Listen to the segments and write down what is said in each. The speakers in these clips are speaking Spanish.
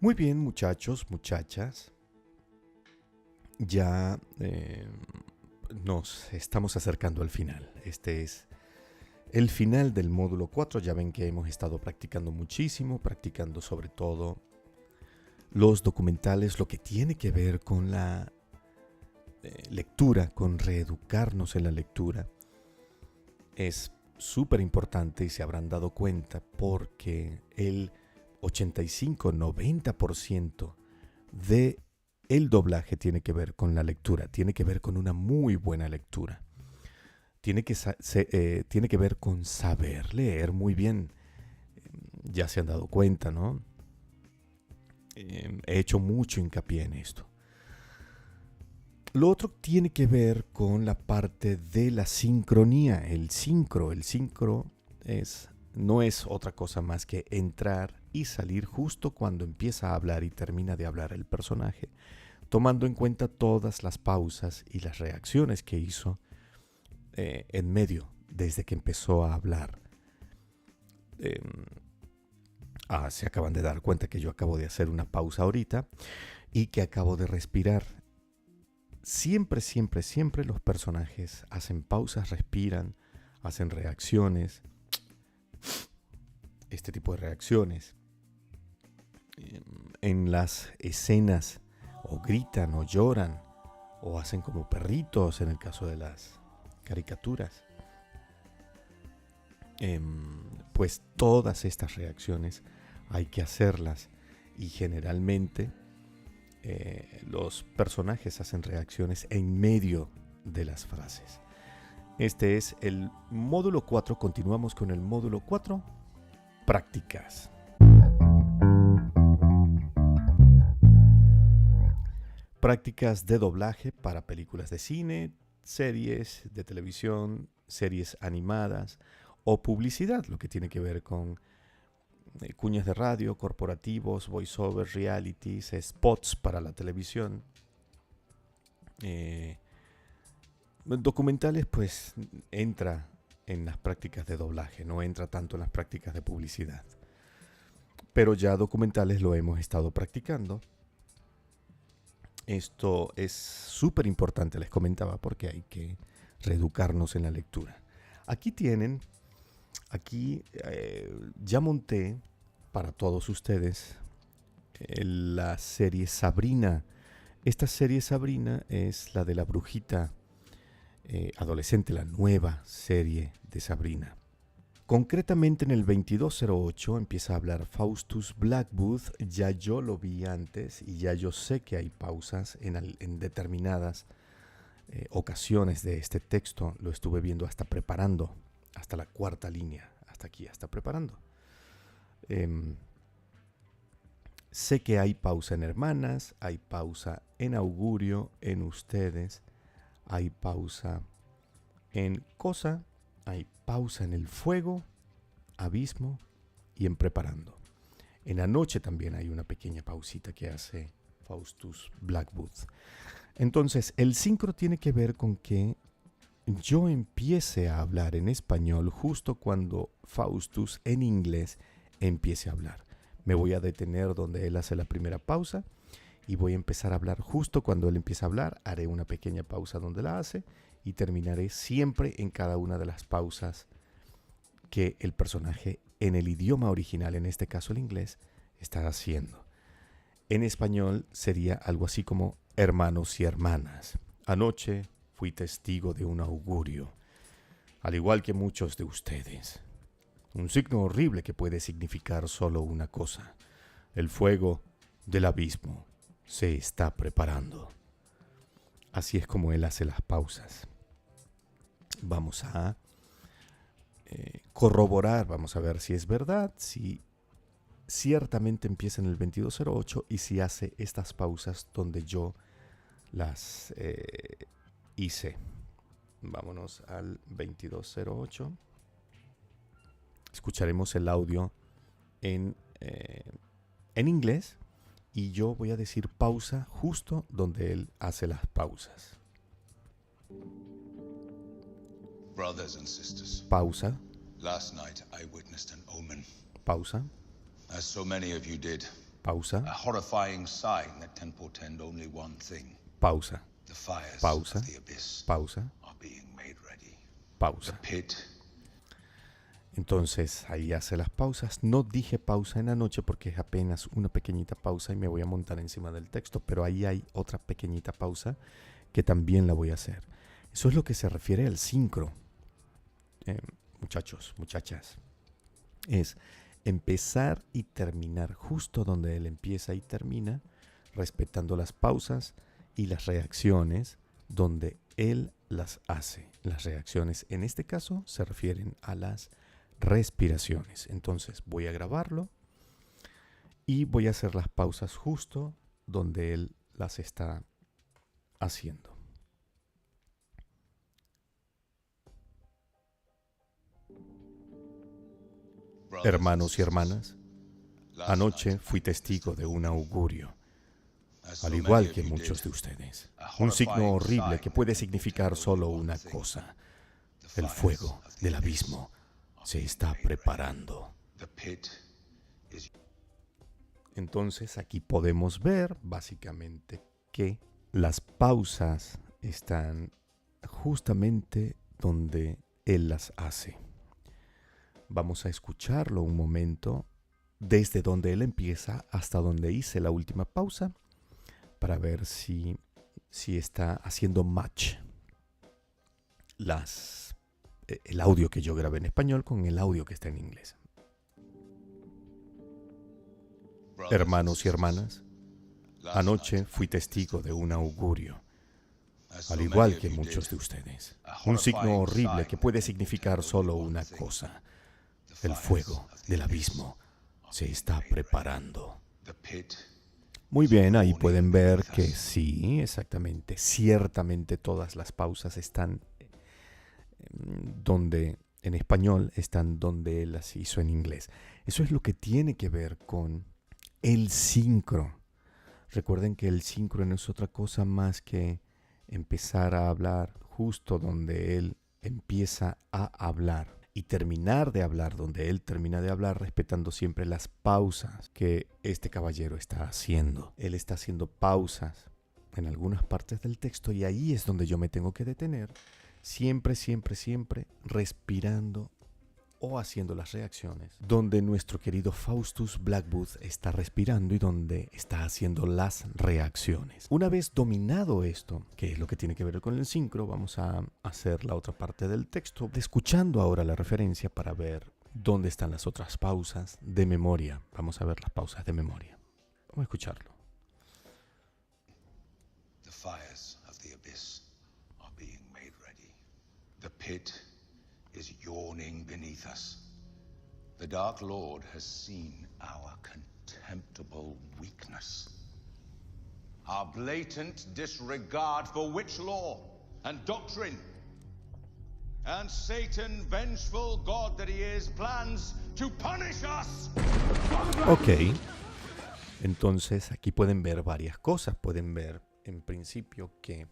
Muy bien, muchachos, muchachas. Ya nos estamos acercando al final. Este es el final del módulo 4. Ya ven que hemos estado practicando muchísimo, practicando sobre todo los documentales, lo que tiene que ver con la lectura, con reeducarnos en la lectura. Es súper importante y se habrán dado cuenta porque el 85-90% de el doblaje tiene que ver con la lectura, tiene que ver con una muy buena lectura. Tiene que ver con saber leer muy bien. Ya se han dado cuenta, ¿no? He hecho mucho hincapié en esto. Lo otro tiene que ver con la parte de la sincronía. El sincro no es otra cosa más que entrar y salir justo cuando empieza a hablar y termina de hablar el personaje, tomando en cuenta todas las pausas y las reacciones que hizo en medio desde que empezó a hablar. Se acaban de dar cuenta que yo acabo de hacer una pausa ahorita y que acabo de respirar. Siempre los personajes hacen pausas, respiran, hacen reacciones, este tipo de reacciones. En las escenas o gritan o lloran o hacen como perritos en el caso de las caricaturas. Pues todas estas reacciones hay que hacerlas y generalmente los personajes hacen reacciones en medio de las frases. Este es el módulo 4. Continuamos con el módulo 4. Prácticas. Prácticas de doblaje para películas de cine, series de televisión, series animadas o publicidad, lo que tiene que ver con cuñas de radio, corporativos, voiceovers, realities, spots para la televisión. Documentales pues entra en las prácticas de doblaje, no entra tanto en las prácticas de publicidad. Pero ya documentales lo hemos estado practicando. Esto es súper importante, les comentaba, porque hay que reeducarnos en la lectura. Aquí ya monté para todos ustedes la serie Sabrina. Esta serie Sabrina es la de la brujita adolescente, la nueva serie de Sabrina. Concretamente en el 2208 empieza a hablar Faustus Blackwood. Ya yo lo vi antes y ya yo sé que hay pausas en determinadas ocasiones de este texto. Lo estuve viendo hasta preparando, hasta la cuarta línea, hasta aquí, hasta preparando. Sé que hay pausa en hermanas, hay pausa en augurio, en ustedes, hay pausa en cosa, hay pausa en el fuego, abismo y en preparando. En la noche también hay una pequeña pausita que hace Faustus Blackwood. Entonces, el sincro tiene que ver con que yo empiece a hablar en español justo cuando Faustus en inglés empiece a hablar. Me voy a detener donde él hace la primera pausa y voy a empezar a hablar justo cuando él empieza a hablar. Haré una pequeña pausa donde la hace y terminaré siempre en cada una de las pausas que el personaje en el idioma original, en este caso el inglés, está haciendo. En español sería algo así como hermanos y hermanas. Anoche fui testigo de un augurio, al igual que muchos de ustedes. Un signo horrible que puede significar solo una cosa. El fuego del abismo se está preparando. Así es como él hace las pausas. Vamos a corroborar, vamos a ver si es verdad, si ciertamente empieza en el 2208 y si hace estas pausas donde yo las hice. Vámonos al 2208. Escucharemos el audio en inglés y yo voy a decir pausa justo donde él hace las pausas. Brothers and sisters, Pausa. last night I witnessed an omen. Pausa. As so many of you did, Pausa. A horrifying sign that can portend only one thing. Pausa. The fires Pausa. of the abyss Pausa. are being made ready. Pausa. The pit. Entonces ahí hace las pausas. No dije pausa en la noche porque es apenas una pequeñita pausa y me voy a montar encima del texto, pero ahí hay otra pequeñita pausa que también la voy a hacer. Eso es lo que se refiere al sincro. Muchachos, muchachas, es empezar y terminar justo donde él empieza y termina, respetando las pausas y las reacciones donde él las hace. Las reacciones en este caso se refieren a las respiraciones. Entonces voy a grabarlo y voy a hacer las pausas justo donde él las está haciendo. Hermanos y hermanas, anoche fui testigo de un augurio, al igual que muchos de ustedes. Un signo horrible que puede significar solo una cosa: el fuego del abismo se está preparando. Entonces aquí podemos ver básicamente que las pausas están justamente donde él las hace. Vamos a escucharlo un momento desde donde él empieza hasta donde hice la última pausa para ver si está haciendo match el audio que yo grabé en español con el audio que está en inglés. Hermanos y hermanas, anoche fui testigo de un augurio, al igual que muchos de ustedes. Un signo horrible que puede significar solo una cosa: el fuego del abismo se está preparando. Muy bien, ahí pueden ver que sí, exactamente, ciertamente todas las pausas están donde, en español, están donde él las hizo en inglés. Eso es lo que tiene que ver con el sincro. Recuerden que el sincro no es otra cosa más que empezar a hablar justo donde él empieza a hablar y terminar de hablar donde él termina de hablar, respetando siempre las pausas que este caballero está haciendo. Él está haciendo pausas en algunas partes del texto y ahí es donde yo me tengo que detener, siempre, siempre, siempre respirando o haciendo las reacciones, donde nuestro querido Faustus Blackwood está respirando y donde está haciendo las reacciones. Una vez dominado esto, que es lo que tiene que ver con el sincro, vamos a hacer la otra parte del texto, escuchando ahora la referencia para ver dónde están las otras pausas de memoria. Vamos a ver las pausas de memoria. Vamos a escucharlo. The fires of the abyss are being made ready. The pit is yawning beneath us. The Dark Lord has seen our contemptible weakness, our blatant disregard for witch law and doctrine, and Satan, vengeful God that he is, plans to punish us. Ok, entonces aquí pueden ver varias cosas. Pueden ver en principio que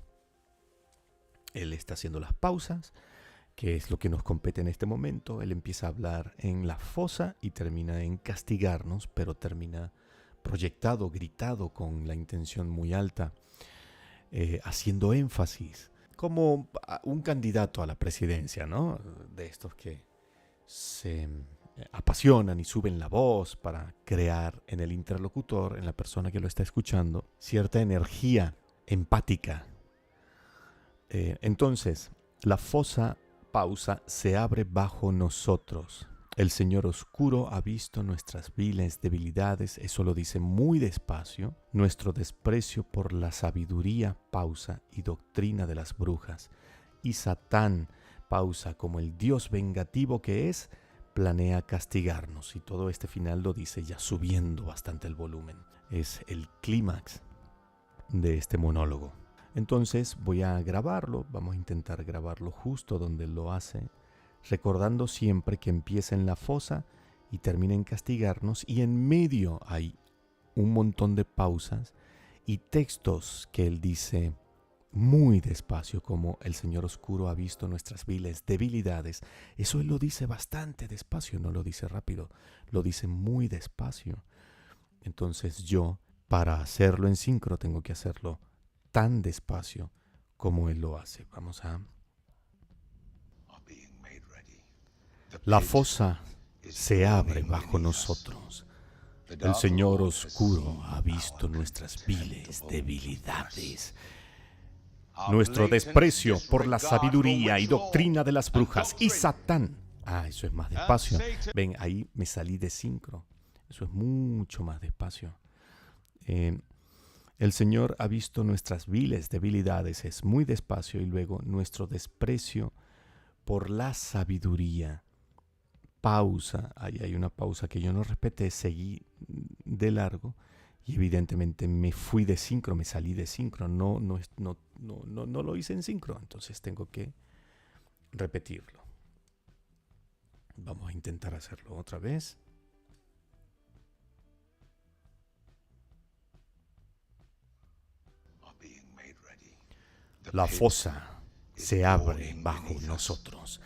él está haciendo las pausas, que es lo que nos compete en este momento. Él empieza a hablar en la fosa y termina en castigarnos, pero termina proyectado, gritado, con la intención muy alta, haciendo énfasis, como un candidato a la presidencia, ¿no? De estos que se apasionan y suben la voz para crear en el interlocutor, en la persona que lo está escuchando, cierta energía empática. Entonces, la fosa pausa se abre bajo nosotros. El Señor oscuro ha visto nuestras viles debilidades, eso lo dice muy despacio, nuestro desprecio por la sabiduría, pausa, y doctrina de las brujas. Y Satán, pausa, como el Dios vengativo que es, planea castigarnos. Y todo este final lo dice ya subiendo bastante el volumen. Es el clímax de este monólogo. Entonces voy a grabarlo, vamos a intentar grabarlo justo donde lo hace, recordando siempre que empieza en la fosa y termina en castigarnos, y en medio hay un montón de pausas y textos que él dice muy despacio, como el Señor oscuro ha visto nuestras viles debilidades. Eso él lo dice bastante despacio, no lo dice rápido, lo dice muy despacio. Entonces yo, para hacerlo en sincro, tengo que hacerlo tan despacio como Él lo hace. Vamos a... La fosa se abre bajo nosotros. El Señor oscuro ha visto nuestras viles debilidades. Nuestro desprecio por la sabiduría y doctrina de las brujas. Y Satán. Eso es más despacio. Ven, ahí me salí de sincro. Eso es mucho más despacio. El Señor ha visto nuestras viles debilidades. Es muy despacio. Y luego nuestro desprecio por la sabiduría. Pausa. Ahí hay una pausa que yo no respeté. Seguí de largo. Y evidentemente me fui de sincro, me salí de sincro, no lo hice en sincro, entonces tengo que repetirlo. Vamos a intentar hacerlo otra vez. La fosa se abre bajo nosotros.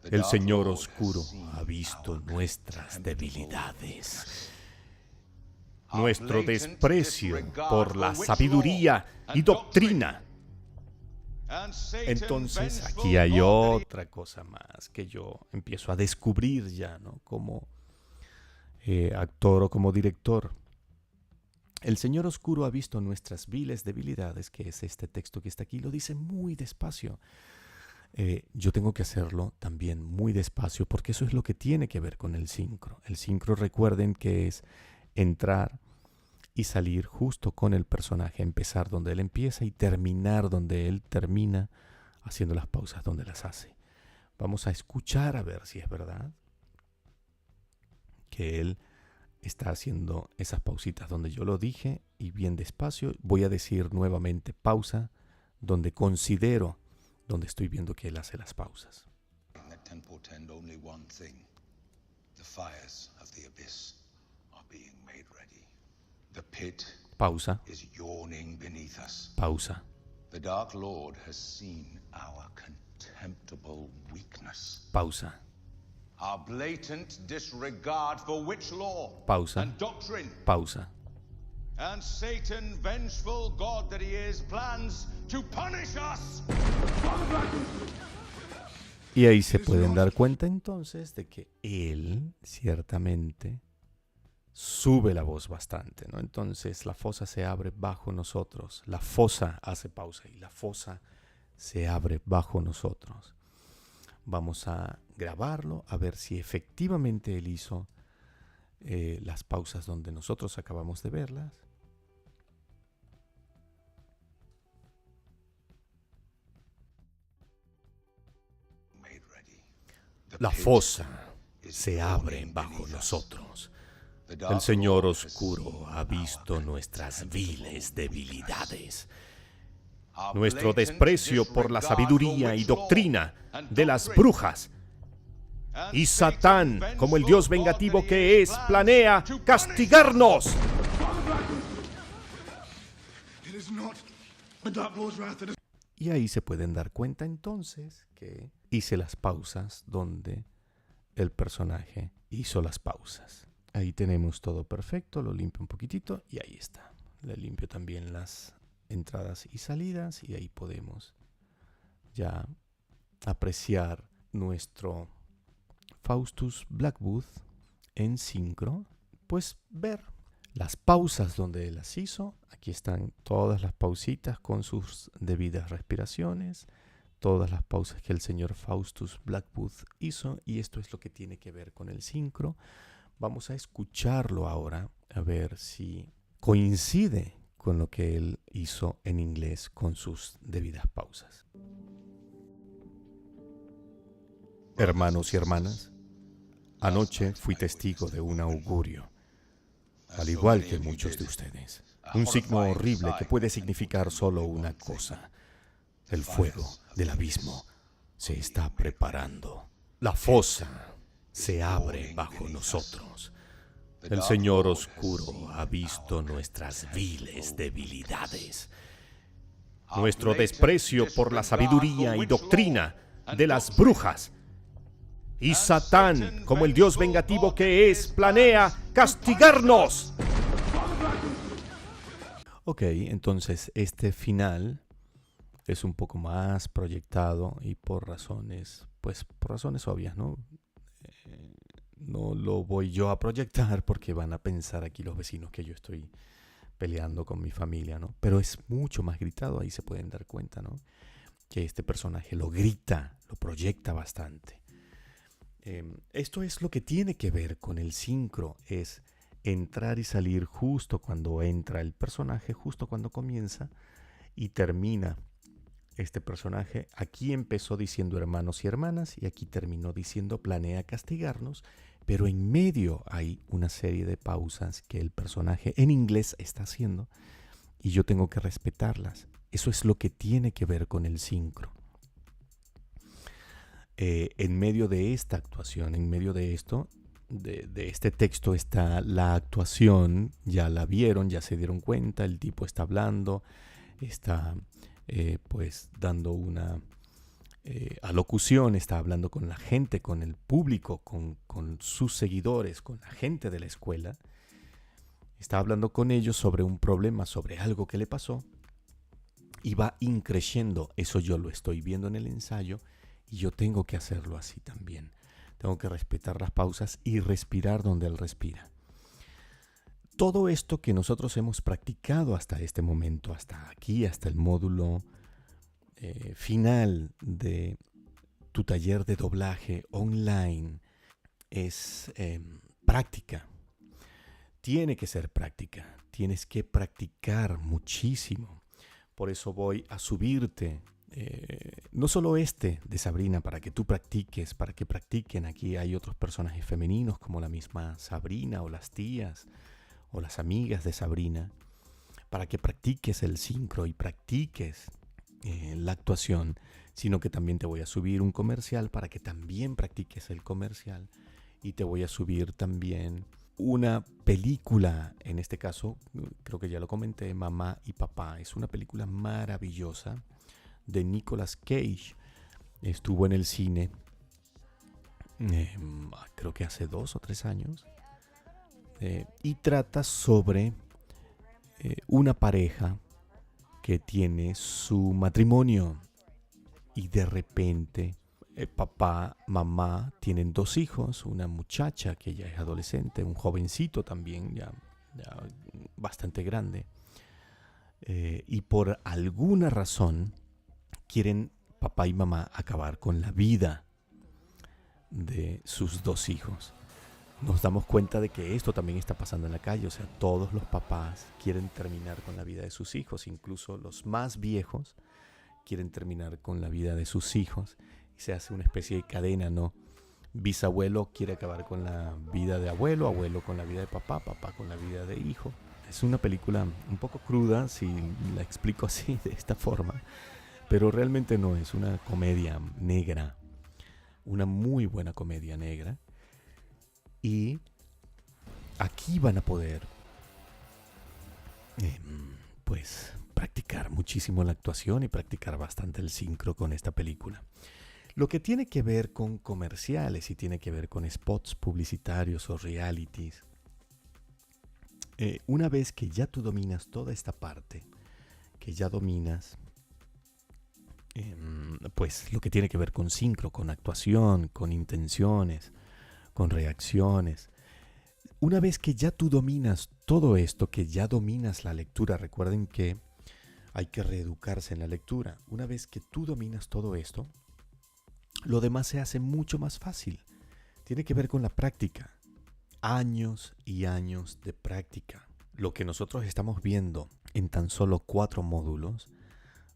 El Señor oscuro ha visto nuestras debilidades. Nuestro desprecio por la sabiduría y doctrina. Entonces aquí hay otra cosa más que yo empiezo a descubrir ya, ¿no? Como actor o como director. El Señor oscuro ha visto nuestras viles debilidades, que es este texto que está aquí, lo dice muy despacio. Yo tengo que hacerlo también muy despacio porque eso es lo que tiene que ver con el sincro. El sincro, recuerden que es entrar y salir justo con el personaje, empezar donde él empieza y terminar donde él termina, haciendo las pausas donde las hace. Vamos a escuchar a ver si es verdad que él está haciendo esas pausitas donde yo lo dije y bien despacio. Voy a decir nuevamente pausa donde considero, donde estoy viendo que él hace las pausas. The pit Pausa. is yawning beneath us. Pausa. The Dark Lord has seen our contemptible weakness. Pausa. Our blatant disregard for witch law Pausa. and doctrine. Pausa. And Satan, vengeful God that he is, plans to punish us. Y ahí se pueden dar cuenta entonces de que él ciertamente sube la voz bastante, ¿no? Entonces la fosa se abre bajo nosotros. La fosa hace pausa y la fosa se abre bajo nosotros. Vamos a grabarlo a ver si efectivamente él hizo las pausas donde nosotros acabamos de verlas. La fosa se abre bajo nosotros. El Señor oscuro ha visto nuestras viles debilidades. Nuestro desprecio por la sabiduría y doctrina de las brujas. Y Satán, como el Dios vengativo que es, planea castigarnos. Y ahí se pueden dar cuenta entonces que hice las pausas donde el personaje hizo las pausas. Ahí tenemos todo perfecto, lo limpio un poquitito y ahí está. Le limpio también las entradas y salidas y ahí podemos ya apreciar nuestro Faustus Blackwood en sincro. Pues ver las pausas donde él las hizo. Aquí están todas las pausitas con sus debidas respiraciones. Todas las pausas que el señor Faustus Blackwood hizo. Y esto es lo que tiene que ver con el sincro. Vamos a escucharlo ahora, a ver si coincide con lo que él hizo en inglés con sus debidas pausas. Hermanos y hermanas, anoche fui testigo de un augurio, al igual que muchos de ustedes. Un signo horrible que puede significar solo una cosa. El fuego del abismo se está preparando. La fosa se abre bajo nosotros. El Señor oscuro ha visto nuestras viles debilidades. Nuestro desprecio por la sabiduría y doctrina de las brujas. Y Satán, como el Dios vengativo que es, planea castigarnos. Ok, entonces este final es un poco más proyectado y por razones, pues por razones obvias, ¿no? Eh, no lo voy yo a proyectar porque van a pensar aquí los vecinos que yo estoy peleando con mi familia, ¿no? Pero es mucho más gritado, ahí se pueden dar cuenta, ¿no? Que este personaje lo grita, lo proyecta bastante. Esto es lo que tiene que ver con el sincro, es entrar y salir justo cuando entra el personaje, justo cuando comienza y termina este personaje. Aquí empezó diciendo hermanos y hermanas y aquí terminó diciendo planea castigarnos, pero en medio hay una serie de pausas que el personaje en inglés está haciendo y yo tengo que respetarlas. Eso es lo que tiene que ver con el sincro. En medio de esta actuación, en medio de esto, de este texto está la actuación, ya la vieron, ya se dieron cuenta, el tipo está hablando, está pues dando una alocución, está hablando con la gente, con el público, con sus seguidores, con la gente de la escuela, está hablando con ellos sobre un problema, sobre algo que le pasó y va increciendo. Eso yo lo estoy viendo en el ensayo y yo tengo que hacerlo así también. Tengo que respetar las pausas y respirar donde él respira. Todo esto que nosotros hemos practicado hasta este momento, hasta aquí, hasta el módulo final de tu taller de doblaje online, es práctica. Tiene que ser práctica. Tienes que practicar muchísimo. Por eso voy a subirte no solo este de Sabrina para que tú practiques, para que practiquen. Aquí hay otros personajes femeninos como la misma Sabrina o las tías o las amigas de Sabrina, para que practiques el sincro y practiques la actuación, sino que también te voy a subir un comercial para que también practiques el comercial y te voy a subir también una película, en este caso, creo que ya lo comenté, Mamá y Papá. Es una película maravillosa de Nicolas Cage. Estuvo en el cine, creo que hace 2 o 3 años, y trata sobre una pareja que tiene su matrimonio y de repente papá, mamá tienen 2 hijos, una muchacha que ya es adolescente, un jovencito también, ya bastante grande, y por alguna razón quieren papá y mamá acabar con la vida de sus 2 hijos. Nos damos cuenta de que esto también está pasando en la calle, o sea, todos los papás quieren terminar con la vida de sus hijos, incluso los más viejos quieren terminar con la vida de sus hijos y se hace una especie de cadena, ¿no? Bisabuelo quiere acabar con la vida de abuelo, abuelo con la vida de papá, papá con la vida de hijo. Es una película un poco cruda si la explico así, de esta forma, pero realmente no, es una comedia negra, una muy buena comedia negra. Y aquí van a poder pues practicar muchísimo la actuación y practicar bastante el sincro con esta película. Lo que tiene que ver con comerciales y tiene que ver con spots publicitarios o realities, una vez que ya tú dominas toda esta parte, que ya dominas pues lo que tiene que ver con sincro, con actuación, con intenciones, con reacciones. Una vez que ya tú dominas todo esto, que ya dominas la lectura, recuerden que hay que reeducarse en la lectura. Una vez que tú dominas todo esto, lo demás se hace mucho más fácil. Tiene que ver con la práctica. Años y años de práctica. Lo que nosotros estamos viendo en tan solo 4 módulos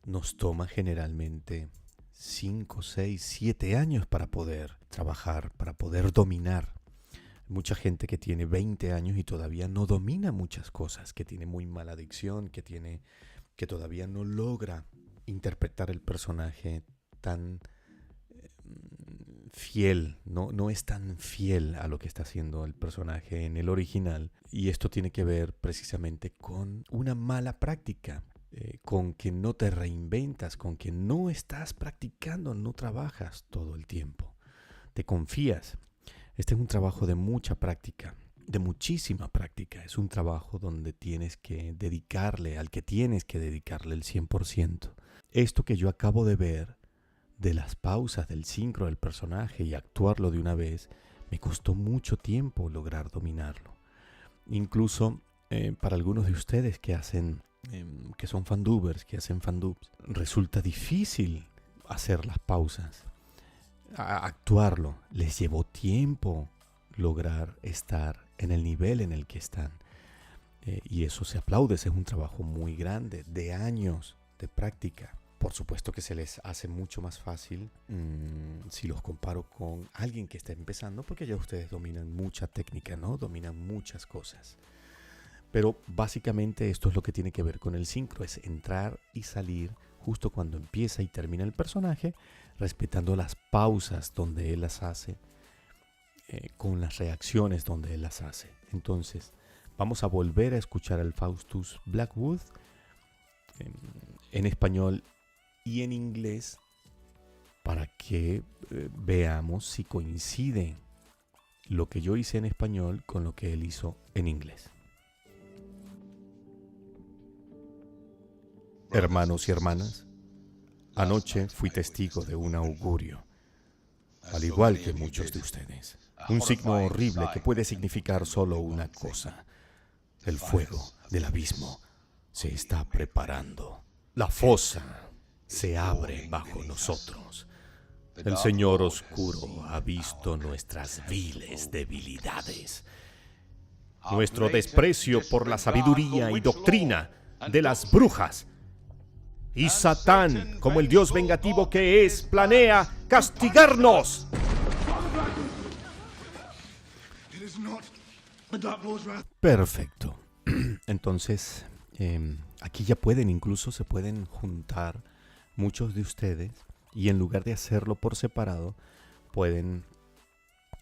nos toma generalmente 5, 6, 7 años para poder trabajar, para poder dominar. Mucha gente que tiene 20 años y todavía no domina muchas cosas, que tiene muy mala dicción, que todavía no logra interpretar el personaje tan fiel, no es tan fiel a lo que está haciendo el personaje en el original. Y esto tiene que ver precisamente con una mala práctica, con que no te reinventas, con que no estás practicando, no trabajas todo el tiempo, te confías. Este es un trabajo de mucha práctica. de muchísima práctica. Es un trabajo donde tienes que dedicarle, al que tienes que dedicarle el 100%. Esto que yo acabo de ver, de las pausas, del sincro del personaje y actuarlo de una vez, me costó mucho tiempo lograr dominarlo. Incluso para algunos de ustedes que hacen, que son fandubers, que hacen fandubs, resulta difícil hacer las pausas, actuarlo. Les llevó tiempo lograr estar en el nivel en el que están. Y eso se aplaude, es un trabajo muy grande, de años de práctica. Por supuesto que se les hace mucho más fácil si los comparo con alguien que está empezando, porque ya ustedes dominan mucha técnica, ¿no? Dominan muchas cosas. Pero básicamente esto es lo que tiene que ver con el sincro, es entrar y salir justo cuando empieza y termina el personaje, respetando las pausas donde él las hace, con las reacciones donde él las hace. Entonces, vamos a volver a escuchar al Faustus Blackwood en español y en inglés para que veamos si coincide lo que yo hice en español con lo que él hizo en inglés. Hermanos y hermanas, anoche fui testigo de un augurio, al igual que muchos de ustedes. Un signo horrible que puede significar solo una cosa. El fuego del abismo se está preparando. La fosa se abre bajo nosotros. El Señor Oscuro ha visto nuestras viles debilidades, nuestro desprecio por la sabiduría y doctrina de las brujas. Y Satán, como el Dios vengativo que es, planea castigarnos. Perfecto. Entonces, aquí ya incluso se pueden juntar muchos de ustedes y en lugar de hacerlo por separado, pueden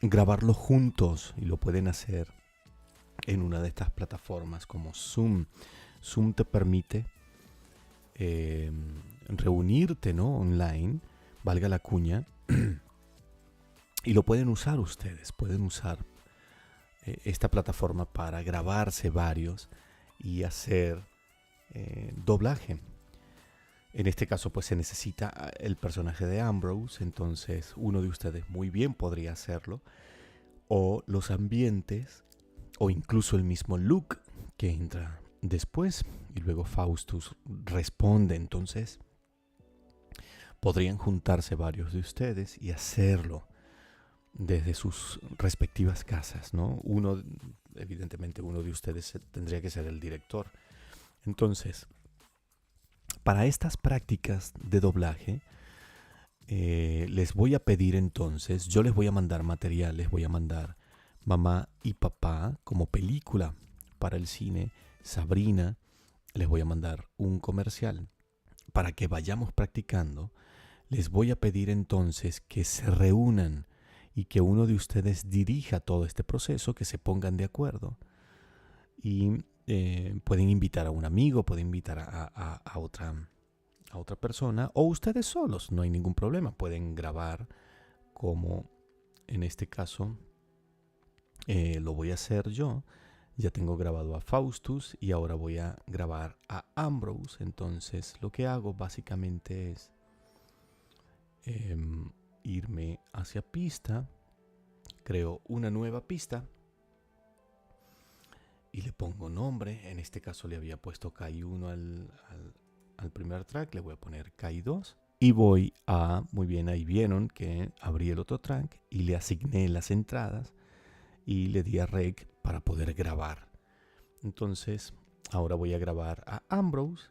grabarlo juntos y lo pueden hacer en una de estas plataformas como Zoom. Zoom te permite reunirte, ¿no? Online, valga la cuña, y lo pueden usar ustedes, pueden usar esta plataforma para grabarse varios y hacer doblaje. En este caso pues se necesita el personaje de Ambrose, entonces uno de ustedes muy bien podría hacerlo, o los ambientes, o incluso el mismo Luke que entra después y luego Faustus responde. Entonces podrían juntarse varios de ustedes y hacerlo desde sus respectivas casas, ¿no? Evidentemente uno de ustedes tendría que ser el director. Entonces, para estas prácticas de doblaje, les voy a pedir entonces, yo les voy a mandar material, les voy a mandar Mamá y Papá como película para el cine, Sabrina, les voy a mandar un comercial para que vayamos practicando. Les voy a pedir entonces que se reúnan y que uno de ustedes dirija todo este proceso, que se pongan de acuerdo. Y pueden invitar a un amigo, pueden invitar a otra persona, o ustedes solos, no hay ningún problema. Pueden grabar como en este caso lo voy a hacer yo. Ya tengo grabado a Faustus y ahora voy a grabar a Ambrose. Entonces lo que hago básicamente es irme hacia pista, creo una nueva pista y le pongo nombre. En este caso le había puesto Kai1 al primer track, le voy a poner Kai2 y voy a, muy bien, ahí vieron que abrí el otro track y le asigné las entradas y le di a Rec para poder grabar. Entonces ahora voy a grabar a Ambrose,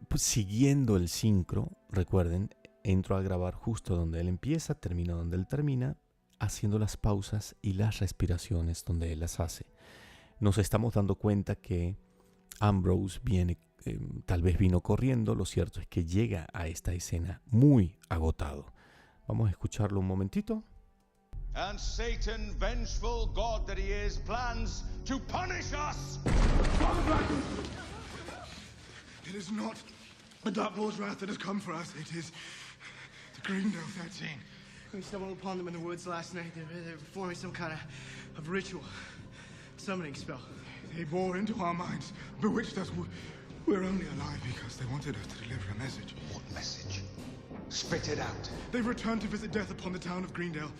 pues, siguiendo el sincro. Recuerden, entro a grabar justo donde él empieza, termino donde él termina, haciendo las pausas y las respiraciones donde él las hace. Nos estamos dando cuenta que Ambrose viene, tal vez vino corriendo. Lo cierto es que llega a esta escena muy agotado. Vamos a escucharlo un momentito. And Satan, vengeful God that he is, plans to punish us. It is not the Dark Lord's wrath that has come for us. It is the Greendale 13. We stumbled upon them in the woods last night. They were performing some kind of ritual. summoning spell. They bore into our minds, bewitched us. We're only alive because they wanted us to deliver a message. What message? Spit it out. They've returned to visit death upon the town of Greendale.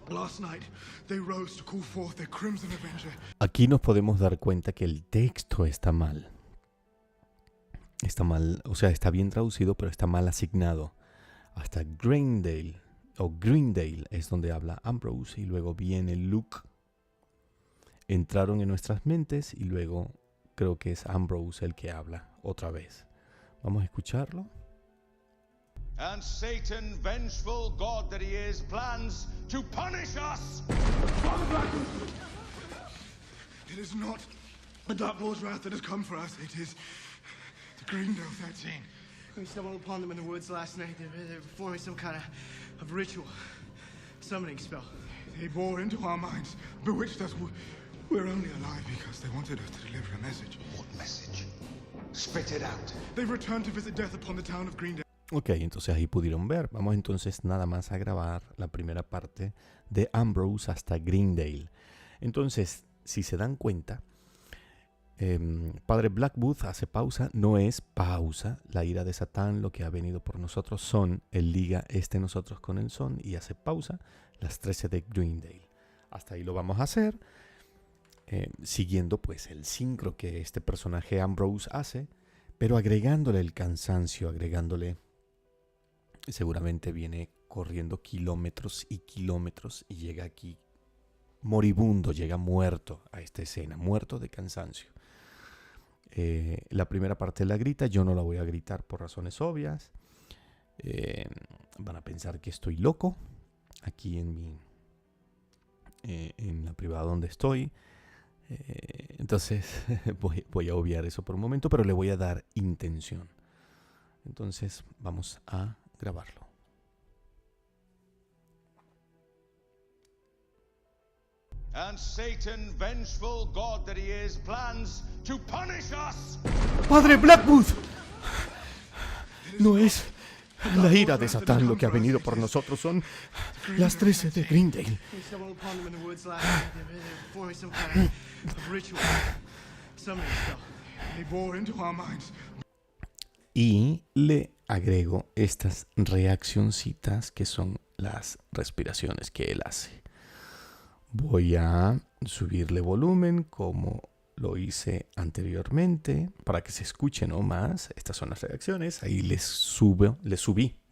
Last night, they rose to call forth their crimson avenger. Aquí nos podemos dar cuenta que el texto está mal. Está mal, o sea, está bien traducido, pero está mal asignado. Hasta Greendale, o Greendale, es donde habla Ambrose, y luego viene Luke. Entraron en nuestras mentes, y luego creo que es Ambrose el que habla otra vez. Vamos a escucharlo. And Satan, vengeful God that he is, plans to punish us. It is not the Dark Lord's wrath that has come for us. It is the Greendale 13. We stumbled upon them in the woods last night. They're performing some kind of ritual. Summoning spell. They bore into our minds, bewitched us. We're only alive because they wanted us to deliver a message. What message? Spit it out. They've returned to visit death upon the town of Greendale. Ok, entonces ahí pudieron ver. Vamos entonces nada más a grabar la primera parte de Ambrose hasta Greendale. Entonces, si se dan cuenta, Padre Blackwood hace pausa, no es pausa. La ira de Satán, lo que ha venido por nosotros son, él liga nosotros con el son y hace pausa, las 13 de Greendale. Hasta ahí lo vamos a hacer, siguiendo pues el sincro que este personaje Ambrose hace, pero agregándole el cansancio, agregándole... Seguramente viene corriendo kilómetros y kilómetros y llega aquí moribundo, llega muerto a esta escena, muerto de cansancio. La primera parte la grita, yo no la voy a gritar por razones obvias. Van a pensar que estoy loco aquí en la privada donde estoy. Entonces voy a obviar eso por un momento, pero le voy a dar intención. Entonces vamos a grabarlo. And Satan, vengeful God that he is, plans to punish us. ¡Padre Blackwood! No es la ira de Satán lo que ha venido por nosotros, son las 13 de Greendale. We stumbled upon them in the woods last night. They're performing some kind of ritual. Summoning spell. They bore into our minds. Y le agrego estas reaccioncitas que son las respiraciones que él hace. Voy a subirle volumen como lo hice anteriormente para que se escuche no más. Estas son las reacciones. Ahí le subí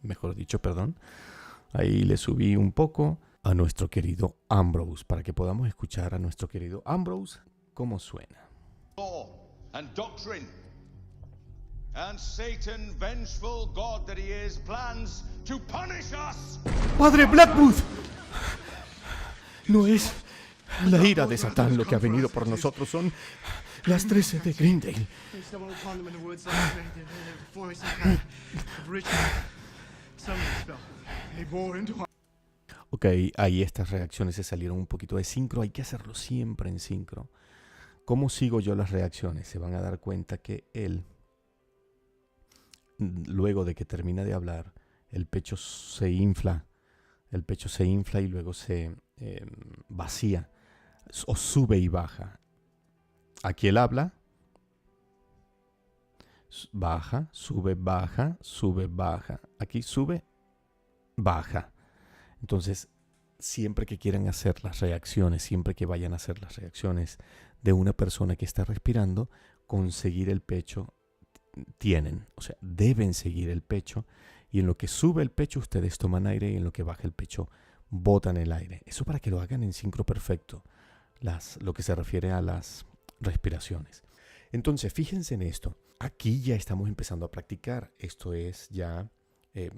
un poco a nuestro querido Ambrose para que podamos escuchar a nuestro querido Ambrose cómo suena. Law and doctrine. And Satan, vengeful God that he is, plans to punish us. ¡Padre Blackwood! No es la ira de Satán lo que ha venido por nosotros, son las 13 de Greendale. We stumbled upon them in the woods last night. They're performing some kind of ritual. Summoning spell. They bore into our... Ok, ahí estas reacciones se salieron un poquito de sincro. Hay que hacerlo siempre en sincro. ¿Cómo sigo yo las reacciones? Se van a dar cuenta que él, luego de que termina de hablar, el pecho se infla. El pecho se infla y luego se vacía o sube y baja. Aquí él habla, baja, sube, baja. Aquí sube, baja. Entonces, siempre que quieran hacer las reacciones, siempre que vayan a hacer las reacciones de una persona que está respirando, conseguir el pecho deben seguir el pecho, y en lo que sube el pecho ustedes toman aire y en lo que baja el pecho botan el aire. Eso para que lo hagan en sincro perfecto, lo que se refiere a las respiraciones. Entonces, fíjense en esto. Aquí ya estamos empezando a practicar. Esto es ya,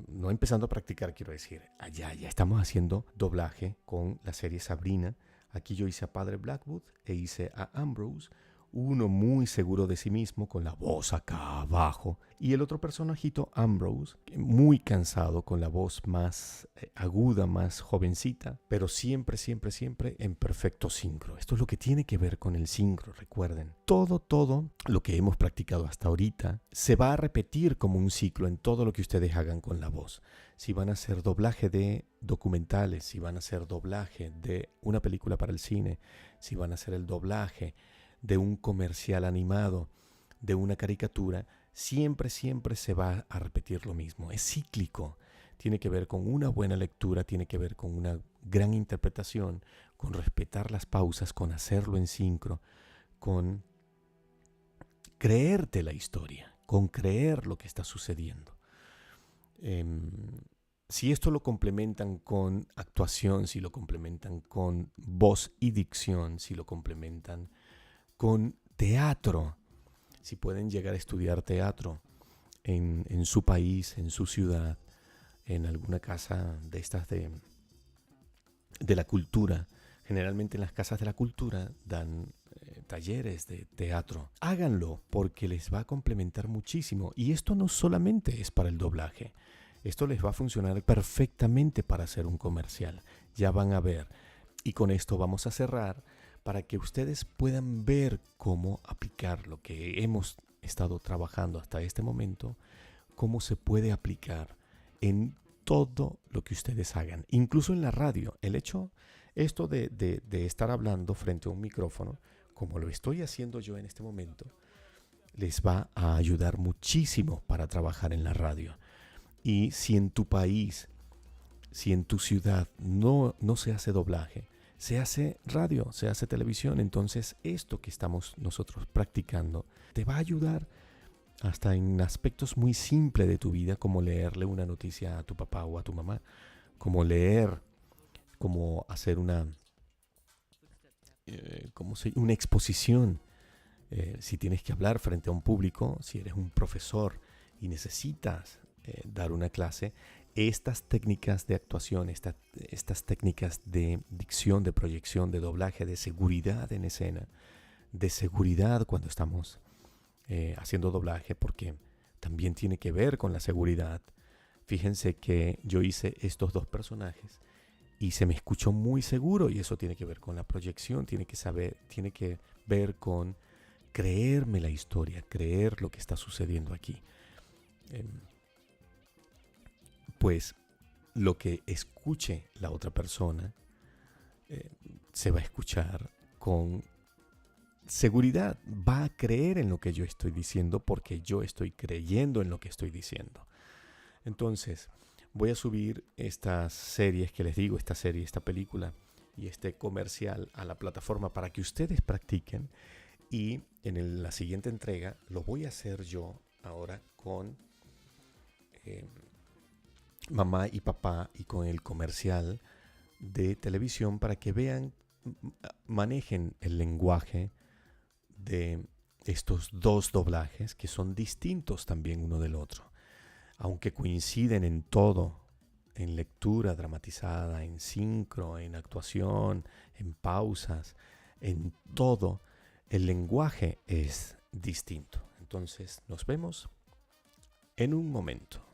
no empezando a practicar, quiero decir, allá ya estamos haciendo doblaje con la serie Sabrina. Aquí yo hice a Padre Blackwood e hice a Ambrose. Uno muy seguro de sí mismo, con la voz acá abajo. Y el otro personajito, Ambrose, muy cansado, con la voz más aguda, más jovencita, pero siempre, siempre, siempre en perfecto sincro. Esto es lo que tiene que ver con el sincro, recuerden. Todo lo que hemos practicado hasta ahorita se va a repetir como un ciclo en todo lo que ustedes hagan con la voz. Si van a hacer doblaje de documentales, si van a hacer doblaje de una película para el cine, si van a hacer el doblaje de un comercial animado, de una caricatura, siempre se va a repetir lo mismo. Es cíclico. Tiene que ver con una buena lectura, tiene que ver con una gran interpretación, con respetar las pausas, con hacerlo en sincro, con creerte la historia, con creer lo que está sucediendo. Si esto lo complementan con actuación, si lo complementan con voz y dicción, si lo complementan con teatro, si pueden llegar a estudiar teatro en su país, en su ciudad, en alguna casa de estas de la cultura. Generalmente en las casas de la cultura dan talleres de teatro. Háganlo porque les va a complementar muchísimo. Y esto no solamente es para el doblaje. Esto les va a funcionar perfectamente para hacer un comercial. Ya van a ver. Y con esto vamos a cerrar para que ustedes puedan ver cómo aplicar lo que hemos estado trabajando hasta este momento, cómo se puede aplicar en todo lo que ustedes hagan, incluso en la radio. El hecho, esto de estar hablando frente a un micrófono, como lo estoy haciendo yo en este momento, les va a ayudar muchísimo para trabajar en la radio. Y si en tu país, si en tu ciudad no se hace doblaje, se hace radio, se hace televisión, entonces esto que estamos nosotros practicando te va a ayudar hasta en aspectos muy simples de tu vida, como leerle una noticia a tu papá o a tu mamá, como leer, como hacer una exposición. Si tienes que hablar frente a un público, si eres un profesor y necesitas dar una clase, estas técnicas de actuación, estas técnicas de dicción, de proyección, de doblaje, de seguridad en escena, de seguridad cuando estamos haciendo doblaje, porque también tiene que ver con la seguridad. Fíjense que yo hice estos dos personajes y se me escuchó muy seguro, y eso tiene que ver con la proyección, tiene que ver con creerme la historia, creer lo que está sucediendo aquí. Pues lo que escuche la otra persona se va a escuchar con seguridad, va a creer en lo que yo estoy diciendo porque yo estoy creyendo en lo que estoy diciendo. Entonces, voy a subir estas series que les digo, esta serie, esta película y este comercial a la plataforma para que ustedes practiquen, y en la siguiente entrega lo voy a hacer yo ahora con mamá y papá y con el comercial de televisión para que vean, manejen el lenguaje de estos dos doblajes que son distintos también uno del otro, aunque coinciden en todo, en lectura dramatizada, en sincro, en actuación, en pausas, en todo, el lenguaje es distinto. Entonces nos vemos en un momento.